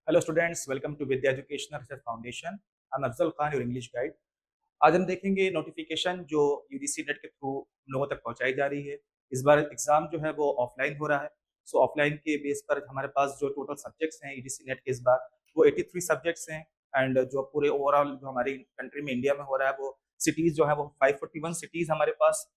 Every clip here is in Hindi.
Hello students, welcome to Vidya educational research foundation. I am Afzal Khan, your English guide. आज हम देखेंगे नोटिफिकेशन जो यूजीसी नेट के थ्रू हम लोगों तक पहुंचाई जा रही है। इस बार एग्जाम जो है वो ऑफलाइन हो रहा है। सो ऑफलाइन के बेस पर हमारे पास जो टोटल सब्जेक्ट्स हैं यूजीसी नेट के इस बार वो 83 सब्जेक्ट्स हैं। एंड जो पूरे ओवरऑल जो हमारी कंट्री में इंडिया में हो रहा है वो सिटीज़ जो है वो 541 सिटीज़ हमारे पास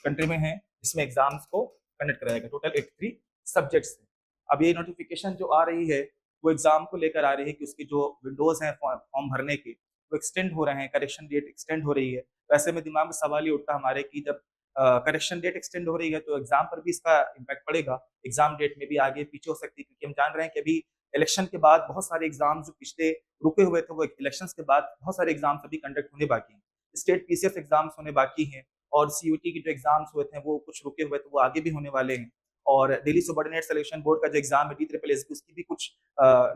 कंट्री में हैं जिसमें एग्जाम्स को कंडक्ट कराया गया। टोटल 83 सब्जेक्ट्स हैं। अब ये नोटिफिकेशन जो आ रही है वो एग्जाम को लेकर आ रही है कि उसकी जो विंडोज हैं फॉर्म भरने के वो एक्सटेंड हो रहे हैं, करेक्शन डेट एक्सटेंड हो रही है। तो ऐसे में दिमाग में सवाल ये उठता हमारे कि जब करेक्शन डेट एक्सटेंड हो रही है तो एग्जाम पर भी इसका इम्पैक्ट पड़ेगा। एग्जाम डेट में भी आगे पीछे हो सकती है, क्योंकि हम जान रहे हैं कि अभी इलेक्शन के बाद बहुत सारे एग्जाम जो पिछले रुके हुए थे वो इलेक्शन के बाद बहुत सारे एग्जाम्स अभी कंडक्ट होने बाकी हैं। स्टेट पीसीएस एग्जाम्स होने बाकी हैं और सीयूटी के जो एग्जाम्स हुए थे वो कुछ रुके हुए थे, वो आगे भी होने वाले हैं। और दिल्ली सुबॉर्डिनेट सिलेक्शन बोर्ड का जो एग्जाम है DSSS उसकी भी कुछ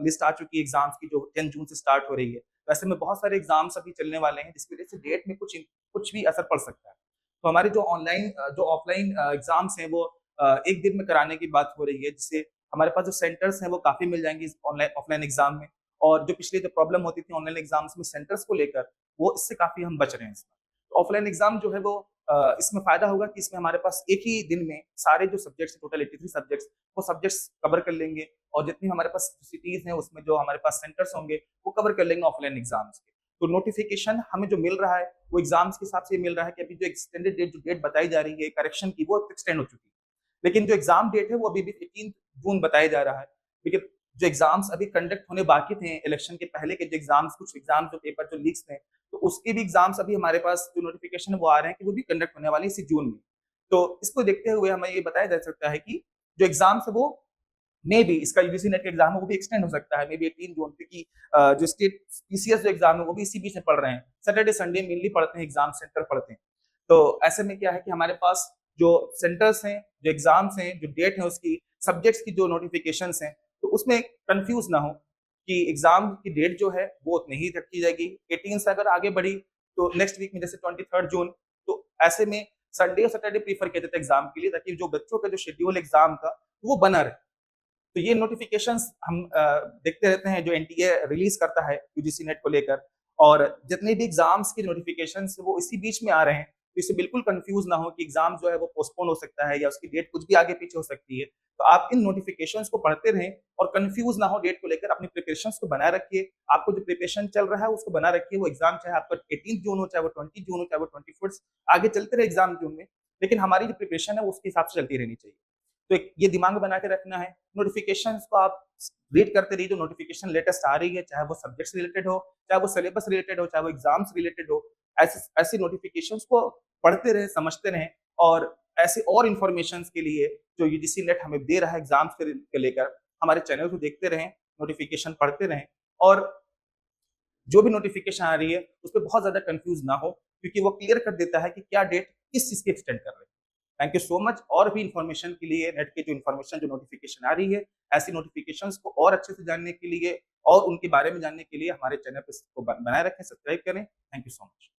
लिस्ट आ चुकी है एग्जाम्स की, जो 10 जून से स्टार्ट हो रही है। वैसे में बहुत सारे एग्जाम्स अभी चलने वाले हैं जिसकी वजह से डेट में कुछ भी असर पड़ सकता है। तो हमारे जो ऑफलाइन एग्जाम्स हैं वो एक दिन में कराने की बात हो रही है, जिससे हमारे पास जो सेंटर्स हैं वो काफी मिल जाएंगे ऑनलाइन ऑफलाइन एग्जाम में। और जो पिछले जो प्रॉब्लम होती थी ऑनलाइन एग्जाम्स में सेंटर्स को लेकर, वो इससे काफी हम बच रहे हैं। ऑफलाइन एग्जाम जो है वो इसमें फायदा होगा कि इसमें हमारे पास एक ही दिन में सारे जो सब्जेक्ट्स टोटल 83 सब्जेक्ट्स वो सब्जेक्ट्स कवर कर लेंगे। और जितनी हमारे पास सिटीज हैं उसमें जो हमारे पास सेंटर्स होंगे वो कवर कर लेंगे ऑफलाइन एग्जाम्स के। तो नोटिफिकेशन हमें जो मिल रहा है वो एग्जाम्स के हिसाब से मिल रहा है कि अभी जो एक्सटेंडेड डेट जो डेट बताई जा रही है करेक्शन की वो एक्सटेंड हो चुकी है। लेकिन जो एग्जाम डेट है वो अभी भी 18 जून बताया जा रहा है। लेकिन जो एग्जाम्स अभी कंडक्ट होने बाकी थे इलेक्शन के पहले के जो एग्जाम्स, कुछ एग्जाम्स जो पेपर जो लीक्स थे, तो उसके भी एग्जाम्स अभी हमारे पास जो नोटिफिकेशन वो आ रहे हैं कि वो भी कंडक्ट होने वाले इसी जून में। तो इसको देखते हुए हमें ये बताया जा सकता है कि जो एग्जाम्स है वो मे बी इसका यूजीसी नेट का एग्जाम है वो भी एक्सटेंड हो सकता है, मे बी 18 जून, क्योंकि जो स्टेट पीसीएस जो एग्जाम है वो भी इसी बीच में पढ़ रहे हैं। सैटरडे संडे मेनली पढ़ते हैं, एग्जाम सेंटर पढ़ते हैं। तो ऐसे में क्या है कि हमारे पास जो सेंटर्स हैं, जो एग्जाम्स हैं, जो डेट है उसकी, सब्जेक्ट्स की जो नोटिफिकेशन हैं, तो उसमें कंफ्यूज ना हो कि एग्जाम की डेट जो है वो उतनी ही रखी जाएगी। 18 से अगर आगे बढ़ी तो नेक्स्ट वीक में जैसे 23 जून, तो ऐसे में संडे और सैटरडे प्रीफर किया जाता है एग्जाम के लिए, ताकि जो बच्चों का जो शेड्यूल एग्जाम का वो बना रहे। तो ये नोटिफिकेशंस हम देखते रहते हैं जो एनटीए रिलीज करता है यूजीसी नेट को लेकर। और जितने भी एग्जाम्स के नोटिफिकेशंस वो इसी बीच में आ रहे हैं, तो इससे बिल्कुल कंफ्यूज ना हो कि एग्जाम जो है वो पोस्टपोन हो सकता है या उसकी डेट कुछ भी आगे पीछे हो सकती है। तो आप इन नोटिफिकेशंस को पढ़ते रहें और कंफ्यूज ना हो डेट को लेकर, अपनी प्रिपरेशंस को बनाए रखिए। आपको जो प्रिपरेशन चल रहा है उसको बना रखिए। वो एग्जाम चाहे आपका 18 जून हो, चाहे वो 20 जून हो, चाहे वो 24, आगे चलते रहे एग्जाम जून में, लेकिन हमारी जो प्रिपरेशन है वो उसके हिसाब से चलती रहनी चाहिए। तो ये दिमाग में बना के रखना है। नोटिफिकेशंस को आप रीड करते रहिए, जो नोटिफिकेशन लेटेस्ट आ रही है, चाहे वो सब्जेक्ट्स रिलेटेड हो, चाहे वो सिलेबस रिलेटेड हो, चाहे वो एग्जाम्स रिलेटेड हो, ऐसे ऐसी नोटिफिकेशंस को पढ़ते रहें, समझते रहें। और ऐसे और इन्फॉर्मेशन के लिए जो यूजीसी नेट हमें दे रहा है एग्जाम्स के लेकर, हमारे चैनल को देखते रहें, नोटिफिकेशन पढ़ते रहें। और जो भी नोटिफिकेशन आ रही है उस पर बहुत ज्यादा कंफ्यूज ना हो, क्योंकि वो क्लियर कर देता है कि क्या डेट किस चीज की एक्सटेंड कर रहे हैं। Thank you so much. और भी इन्फॉर्मेशन के लिए नेट की जो इन्फॉर्मेशन जो नोटिफिकेशन आ रही है, ऐसी नोटिफिकेशंस को और अच्छे से जानने के लिए और उनके बारे में जानने के लिए हमारे चैनल पर बनाए रखें, सब्सक्राइब करें। Thank you so much.